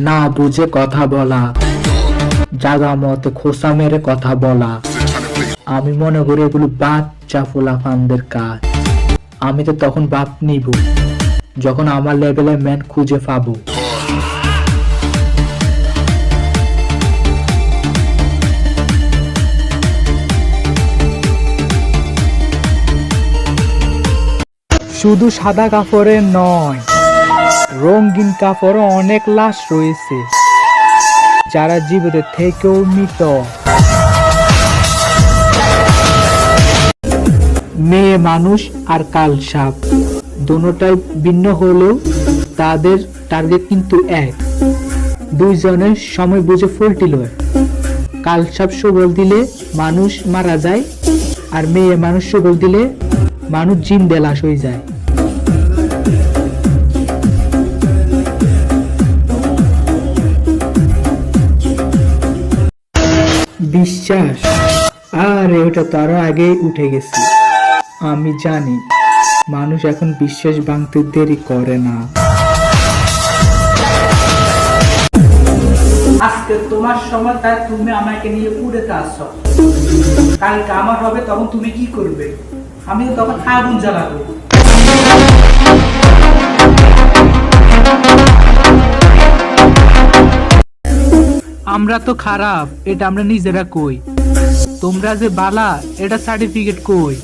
না বুঝে কথা বলা, জাগা মতে খোসা মেরে কথা বলা। আমি মনে করি এগুলো বাচ্চা ফুলাফানদের কাজ। আমি তো তখন বাপ নিব যখন আমার লেভেলে ম্যান খুঁজে পাবো। শুধু সাদা কাপড়ে নয়, রঙিন কাপড়ও অনেক লাশ রয়েছে যারা জীবিত থেকেও মৃত। মেয়ে মানুষ আর কাল সাপ দুটোটাই ভিন্ন হলেও তাদের টার্গেট কিন্তু এক। দুইজনের সময় বুঝে ফুলটি লয়। কাল সাপ সবল দিলে মানুষ মারা যায়, আর মেয়ে মানুষ সবল দিলে মানুষ জিন্দে লাশ হয়ে যায়। বিশ্বাস আর ওটা তো আরো আগেই উঠে গেছে। আমি জানি মানুষ এখন বিশ্বাস ভাঙতে দেরি করে না। আজকে তোমার সময়, তাই তুমি আমাকে নিয়ে উড়েতে আসছো। কালকে আমার হবে, তখন তুমি কি করবে? আমি তখন আগুন জ্বালাবো। আমরা তো খারাপ, এটা আমরা নিজেরা কই। তোমরা যে বালা, এটা সার্টিফিকেট কই?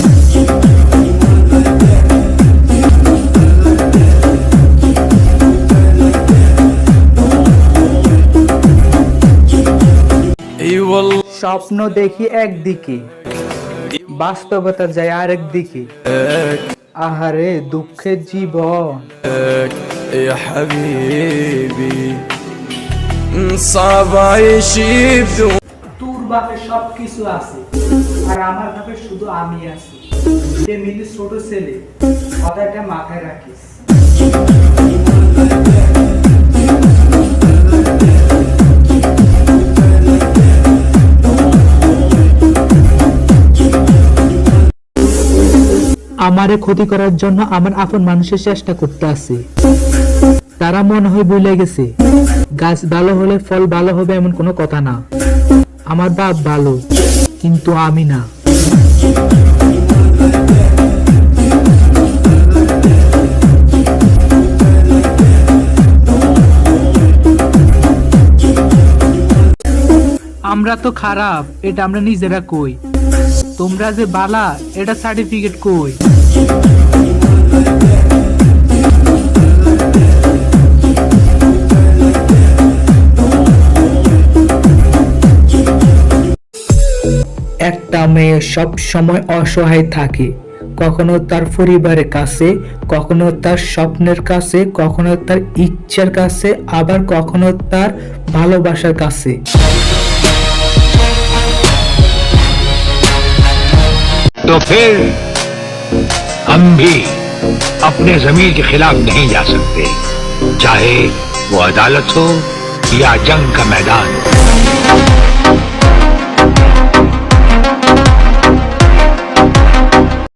স্বপ্ন দেখি একদিকে, বাস্তবতা যায় আরেক দিকে। আহারে দুঃখের জীবন। তোর বাপে সবকিছু আছে আর আমার বাপে শুধু আমি আছি। মিলি ছোট ছেলে, কথাটা মাথায় রাখিস। আমারে ক্ষতি করার জন্য আমার আপন মানুষের চেষ্টা করতে আছে। তারা মনে হয় ভুলে গেছে গাছ ভালো হলে ফল ভালো হবে এমন কোনো কথা না। আমার বাপ ভালো, কিন্তু আমি না। আমরা তো খারাপ, এটা আমরা নিজেরা কই। তোমরা যে বালা, এটা সার্টিফিকেট কই? একটা মেয়ে সব সময় অসহায় থাকে, কখনো তার পরিবারের কাছে, কখনো তার স্বপ্নের কাছে, কখনো তার ইচ্ছার কাছে, আবার কখনো তার ভালোবাসার কাছে। तो फिर हम भी अपने जमीर के खिलाफ नहीं जा सकते, चाहे वो अदालत हो या जंग का मैदान।